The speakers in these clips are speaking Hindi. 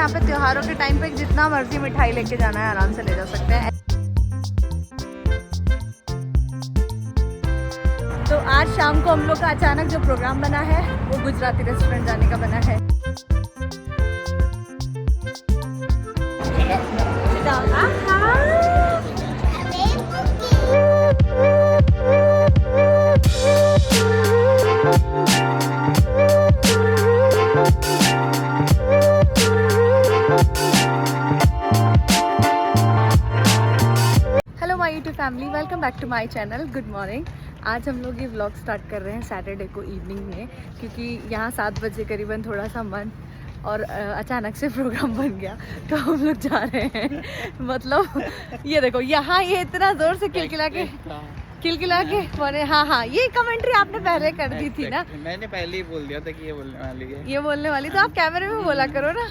यहाँ पे त्योहारों के टाइम पे जितना मर्जी मिठाई लेके जाना है आराम से ले जा सकते हैं। तो आज शाम को हम लोग का अचानक जो प्रोग्राम बना है वो गुजराती रेस्टोरेंट जाने का बना है। Family welcome back to my channel. Good morning. आज हम लोग ये व्लॉग स्टार्ट कर रहे हैं सैटरडे को इवनिंग में, क्योंकि यहाँ 7 बजे करीबन थोड़ा सा मन और अचानक से प्रोग्राम बन गया तो हम लोग जा रहे हैं। मतलब ये देखो यहाँ ये इतना ज़ोर से किलकिला के बोले। हाँ ये कमेंट्री आपने पहले कर दी थी ना। मैंने पहले ही बोल दिया था कि ये बोलने वाली है। ये बोलने वाली तो आप कैमरे में बोला करो ना।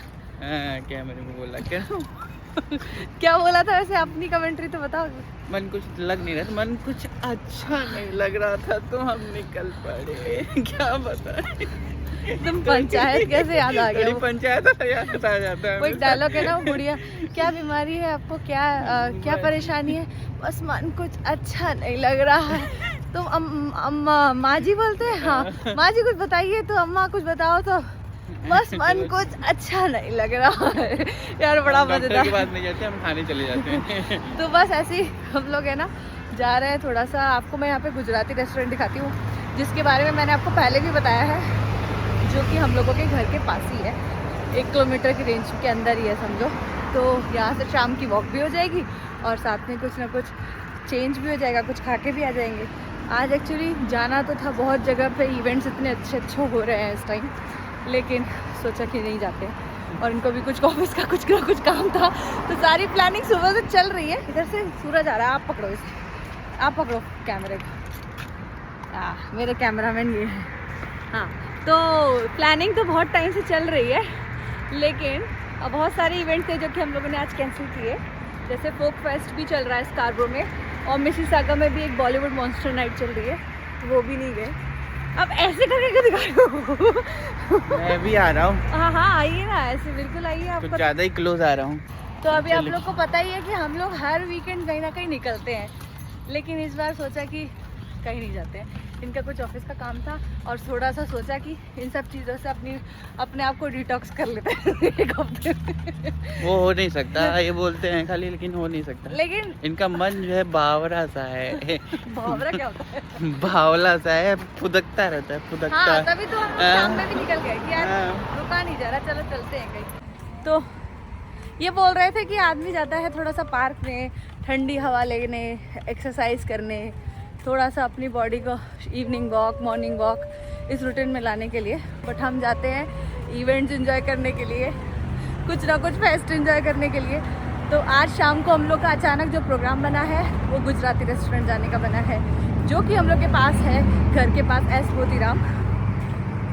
कैमरे में बोला क्या? क्या बोला था वैसे? अपनी कमेंट्री तो बताओ। मन कुछ लग नहीं रहा था, मन कुछ अच्छा नहीं लग रहा था तो हम निकल पड़े। क्या बताएं। तुम पंचायत कैसे याद आ गया? पंचायत याद आ जाता है। वो एक डायलॉग है ना वो बुढ़िया, क्या बीमारी है आपको, क्या परेशानी है? बस मन कुछ अच्छा नहीं लग रहा है। तुम अम्मा माँ जी बोलते हैं। हाँ माँ जी कुछ बताइए तो अम्मा कुछ बताओ तो बस मन कुछ अच्छा नहीं लग रहा है। यार बड़ा मजेदार। की बात नहीं जाती, हम खाने चले जाते हैं। तो बस ऐसे ही हम लोग है ना जा रहे हैं। थोड़ा सा आपको मैं यहाँ पे गुजराती रेस्टोरेंट दिखाती हूँ, जिसके बारे में मैंने आपको पहले भी बताया है, जो कि हम लोगों के घर के पास ही है। 1 किलोमीटर की रेंज के अंदर ही है समझो। तो यहाँ से शाम की वॉक भी हो जाएगी और साथ में कुछ ना कुछ चेंज भी हो जाएगा, कुछ खा के भी आ जाएंगे। आज एक्चुअली जाना तो था, बहुत जगह पे इवेंट्स इतने अच्छे हो रहे हैं इस टाइम, लेकिन सोचा कि नहीं जाते और इनको भी कुछ ऑफिस का कुछ काम था, तो सारी प्लानिंग सुबह से चल रही है। इधर से सूरज आ रहा है, आप पकड़ो इसे, आप पकड़ो कैमरे को। मेरे कैमरामैन ये है। हाँ तो प्लानिंग तो बहुत टाइम से चल रही है, लेकिन बहुत सारे इवेंट थे जो कि हम लोगों ने आज कैंसिल किए। जैसे फोक फेस्ट भी चल रहा है स्कार्बरो में, और मिसिसागा में भी एक बॉलीवुड मॉन्स्टर नाइट चल रही है, वो भी नहीं गए। अब ऐसे करके दिखाओ। मैं भी आ रहा हूँ। हाँ आइए ना, ऐसे बिल्कुल आइए। आपको कुछ ज़्यादा ही क्लोज आ रहा हूँ। तो अभी आप लोग को पता ही है कि हम लोग हर वीकेंड कहीं ना कहीं निकलते हैं, लेकिन इस बार सोचा कि कहीं नहीं जाते हैं। इनका कुछ ऑफिस का काम था और थोड़ा सा सोचा कि इन सब चीज़ों से अपने आप को डिटॉक्स कर लेते हैं एक हफ्ते में। वो हो नहीं सकता, ये बोलते हैं खाली, लेकिन हो नहीं सकता। लेकिन इनका मन जो है बावरा सा है। बावरा क्या होता है? बावला सा है, फुदकता रहता है, फुदकता। हाँ तभी तो हम शाम में भी निकल गए कि यार रुका नहीं जा रहा, चलो चलते हैं कहीं। तो ये बोल रहे थे कि आदमी जाता है थोड़ा सा पार्क में ठंडी हवा लेने, एक्सरसाइज करने, थोड़ा सा अपनी बॉडी को इवनिंग वॉक, मॉर्निंग वॉक इस रूटीन में लाने के लिए। बट हम जाते हैं इवेंट्स एंजॉय करने के लिए, कुछ ना कुछ फेस्ट एंजॉय करने के लिए। तो आज शाम को हम लोग का अचानक जो प्रोग्राम बना है वो गुजराती रेस्टोरेंट जाने का बना है, जो कि हम लोग के पास है, घर के पास एस मोतीराम।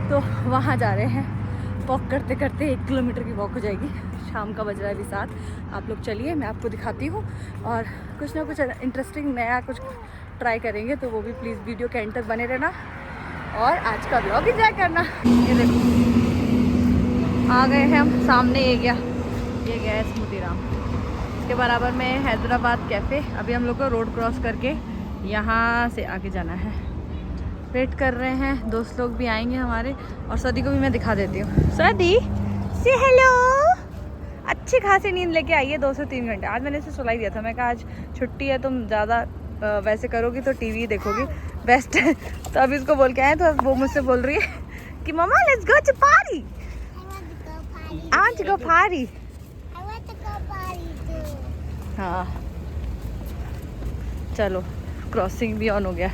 तो वहाँ जा रहे हैं। वॉक करते करते 1 किलोमीटर की वॉक हो जाएगी। शाम का बज रहा है अभी 7। आप लोग चलिए, मैं आपको दिखाती हूँ और कुछ ना कुछ इंटरेस्टिंग नया कुछ ट्राई करेंगे, तो वो भी प्लीज़ वीडियो के एंड तक बने रहना और आज का व्लॉग एंजॉय करना। ये देखो आ गए हैं हम, सामने ये गया एस मोतीराम, इसके बराबर में हैदराबाद कैफ़े। अभी हम लोग को रोड क्रॉस करके यहाँ से आगे जाना है। वेट कर रहे हैं, दोस्त लोग भी आएंगे हमारे, और सदी को भी मैं दिखा देती हूँ। सदी से हेलो। अच्छी खासी नींद लेके आई है, 2 से 3 घंटे। आज मैंने इसे सुला ही दिया था, मैं कहा आज छुट्टी है, तुम ज़्यादा वैसे करोगी तो टीवी देखोगी, बेस्ट है। तो अभी इसको बोल के आए तो वो मुझसे बोल रही है कि मम्मा let's go to party. I want to go party. हाँ चलो, क्रॉसिंग भी ऑन हो गया।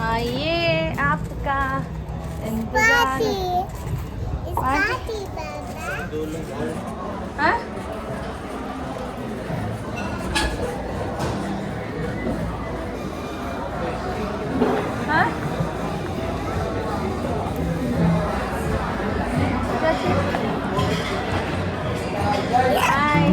आइए आपका इंतजार। हाँ? हाँ? हाय।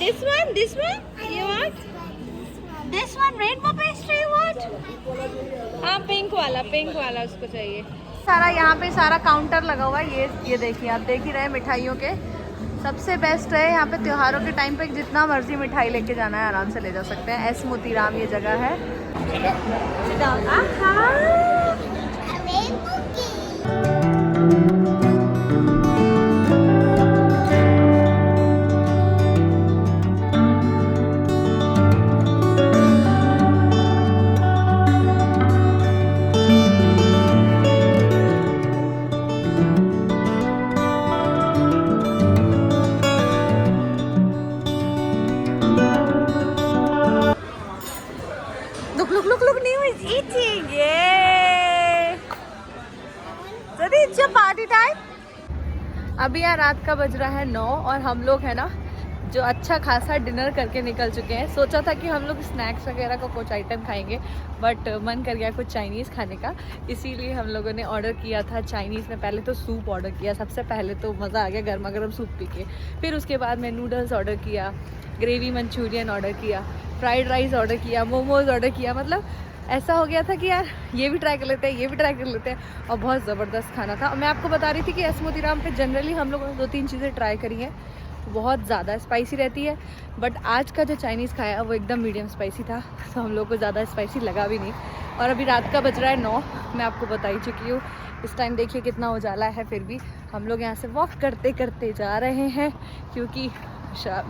This one? You want? This one, rainbow pastry, what? हाँ पिंक वाला उसको चाहिए। सारा यहाँ पे सारा काउंटर लगा हुआ है। ये देखिए, आप देख ही रहे हैं मिठाइयों के। सबसे बेस्ट है यहाँ पे त्योहारों के टाइम पे जितना मर्जी मिठाई लेके जाना है आराम से ले जा सकते हैं। एस मोतीराम ये जगह है। Look, Nemo is eating. Yay! So it's your party time. अभी यार रात का बज रहा है 9 और हम लोग है ना जो अच्छा खासा डिनर करके निकल चुके हैं। सोचा था कि हम लोग स्नैक्स वगैरह का कुछ आइटम खाएंगे, बट मन कर गया कुछ चाइनीज़ खाने का, इसीलिए हम लोगों ने ऑर्डर किया था चाइनीज़ में। पहले तो सूप ऑर्डर किया, सबसे पहले तो मज़ा आ गया गर्मा गर्म सूप पी के। फिर उसके बाद मैं नूडल्स ऑर्डर किया, ग्रेवी मंचूरियन ऑर्डर किया, फ्राइड राइस ऑर्डर किया, मोमोज़ ऑर्डर किया। मतलब ऐसा हो गया था कि यार ये भी ट्राई कर लेते हैं, ये भी ट्राई कर लेते हैं, और बहुत ज़बरदस्त खाना था। और मैं आपको बता रही थी कि एस मोतीराम पे जनरली हम लोगों ने 2-3 चीज़ें ट्राई करी हैं, बहुत ज़्यादा स्पाइसी रहती है, बट आज का जो चाइनीज़ खाया वो एकदम मीडियम स्पाइसी था, तो हम लोग को ज़्यादा स्पाइसी लगा भी नहीं। और अभी रात का बज रहा है 9, मैं आपको बता ही चुकी हूँ। इस टाइम देखिए कितना उजाला है, फिर भी हम लोग यहाँ से वॉक करते करते जा रहे हैं, क्योंकि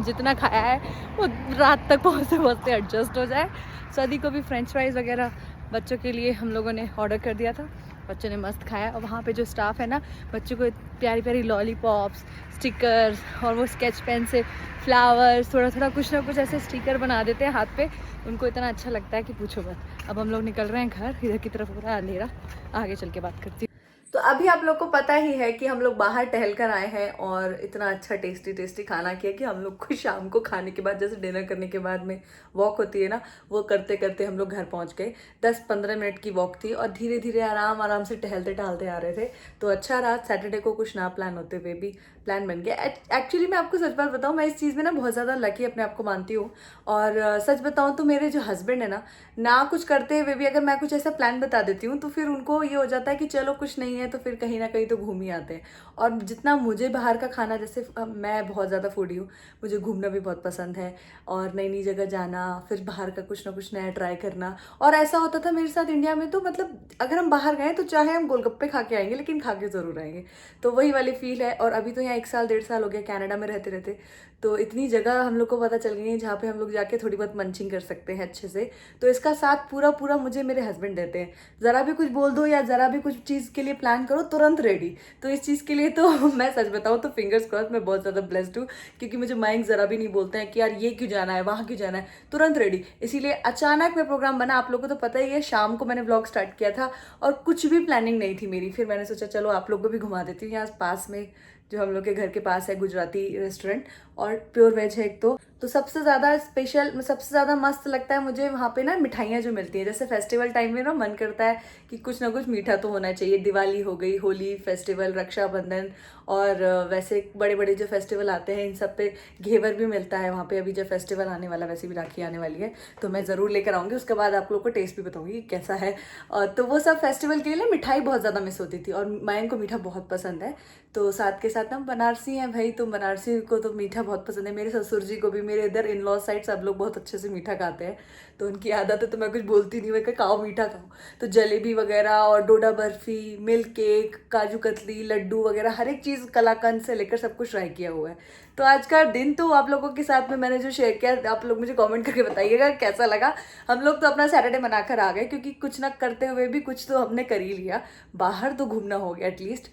जितना खाया है वो रात तक पहुँचते एडजस्ट हो जाए। सदी को भी फ्रेंच फ्राइज़ वगैरह बच्चों के लिए हम लोगों ने ऑर्डर कर दिया था, बच्चों ने मस्त खाया। और वहाँ पे जो स्टाफ है ना, बच्चों को प्यारी प्यारी लॉलीपॉप्स, स्टिकर्स और वो स्केच पेन से फ्लावर्स, थोड़ा थोड़ा कुछ ना कुछ ऐसे स्टिकर बना देते हैं हाथ पे। उनको इतना अच्छा लगता है कि पूछो मत। अब हम लोग निकल रहे हैं घर, इधर की तरफ हो रहा है अंधेरा, आगे चल के बात करती हूँ। तो अभी आप लोग को पता ही है कि हम लोग बाहर टहल कर आए हैं और इतना अच्छा टेस्टी खाना किया कि हम लोग को शाम को खाने के बाद, जैसे डिनर करने के बाद में वॉक होती है ना, वो करते करते हम लोग घर पहुंच गए। 10-15 मिनट की वॉक थी और धीरे धीरे आराम से टहलते टहलते आ रहे थे। तो अच्छा रहा, सैटरडे को कुछ ना प्लान होते हुए भी प्लान बन गया। एक्चुअली मैं आपको सच बात बताऊँ, मैं इस चीज़ में ना बहुत ज़्यादा लकी अपने आप को मानती हूँ। और सच बताऊँ तो मेरे जो हस्बैंड है ना कुछ करते हुए भी अगर मैं कुछ ऐसा प्लान बता देती हूँ तो फिर उनको ये हो जाता है कि चलो कुछ नहीं है तो फिर कहीं ना कहीं तो घूम ही आते हैं। और जितना मुझे बाहर का खाना, जैसे मैं बहुत ज़्यादा फूडी हूँ, मुझे घूमना भी बहुत पसंद है और नई नई जगह जाना, फिर बाहर का कुछ ना कुछ नया ट्राई करना। और ऐसा होता था मेरे साथ इंडिया में, तो मतलब अगर हम बाहर गए तो चाहे हम गोलगप्पे खा के आएंगे लेकिन खा के ज़रूर आएंगे। तो वही वाली फील है। और अभी तो यहाँ 1-1.5 साल हो गया कनाडा में रहते रहते, तो इतनी जगह हम लोग को पता चल गई है जहाँ पे हम लोग जाके थोड़ी बहुत मंचिंग कर सकते हैं अच्छे से। तो इसका साथ पूरा मुझे मेरे हस्बैंड देते हैं। ज़रा भी कुछ बोल दो या ज़रा भी कुछ चीज़ के लिए प्लान करो, तुरंत रेडी। तो इस चीज़ के लिए तो मैं सच बताऊँ तो फिंगर्स क्रॉस, मैं बहुत ज़्यादा ब्लेस्ड हूँ, क्योंकि मुझे माइंड ज़रा भी नहीं बोलते हैं कि यार ये क्यों जाना है, वहाँ क्यों जाना है, तुरंत रेडी। इसीलिए अचानक में प्रोग्राम बना। आप लोगों को तो पता ही है, शाम को मैंने व्लॉग स्टार्ट किया था और कुछ भी प्लानिंग नहीं थी मेरी। फिर मैंने सोचा चलो आप लोग को भी घुमा देती हूँ। यहाँ पास में जो हम लोग के घर के पास है गुजराती रेस्टोरेंट, और प्योर वेज है एक। तो सबसे ज़्यादा स्पेशल, सबसे ज़्यादा मस्त लगता है मुझे वहाँ पे ना मिठाइयाँ जो मिलती हैं। जैसे फेस्टिवल टाइम में ना मन करता है कि कुछ ना कुछ मीठा तो होना चाहिए। दिवाली हो गई, होली फेस्टिवल, रक्षाबंधन, और वैसे बड़े बड़े जो फेस्टिवल आते हैं इन सब पे घेवर भी मिलता है वहाँ पे। अभी जब फेस्टिवल आने वाला, वैसे भी राखी आने वाली है, तो मैं ज़रूर लेकर आऊँगी। उसके बाद आप लोग को टेस्ट भी बताऊँगी कैसा है। तो वो सब फेस्टिवल के लिए ना मिठाई बहुत ज़्यादा मिस होती थी, और मायन को मीठा बहुत पसंद है। तो साथ के साथ ना बनारसी हैं भाई, तो बनारसी को तो मीठा बहुत पसंद है। मेरे ससुर जी को भी, मेरे इधर इन लॉ साइड सब लोग बहुत अच्छे से मीठा खाते हैं, तो उनकी आदत है, तो मैं कुछ बोलती नहीं, मैं खाओ मीठा खाओ। तो जलेबी वगैरह और डोडा बर्फी, मिल्क केक, काजू कतली, लड्डू वगैरह हर एक चीज़ कलाकंद से लेकर सब कुछ ट्राई किया हुआ है। तो आज का दिन तो आप लोगों के साथ में मैंने जो शेयर किया, आप लोग मुझे कमेंट करके बताइएगा कैसा लगा। हम लोग तो अपना सैटरडे मनाकर आ गए, क्योंकि कुछ ना करते हुए भी कुछ तो हमने कर ही लिया, बाहर तो घूमना हो गया एटलीस्ट।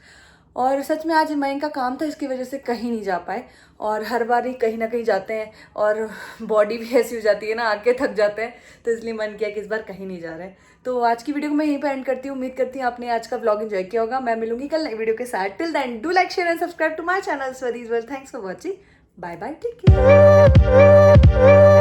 और सच में आज मयंक का काम था, इसकी वजह से कहीं नहीं जा पाए। और हर बार ही कहीं ना कहीं जाते हैं और बॉडी भी ऐसी हो जाती है ना, आके थक जाते हैं, तो इसलिए मन किया कि इस बार कहीं नहीं जा रहे हैं। तो आज की वीडियो को मैं यहीं पर एंड करती हूँ। उम्मीद करती हूँ आपने आज का व्लॉग एंजॉय किया होगा। मैं मिलूंगी कल नई वीडियो के साथ। Till then do like, share and subscribe to my channel स्वदीज world. Thanks for watching, bye bye, take care.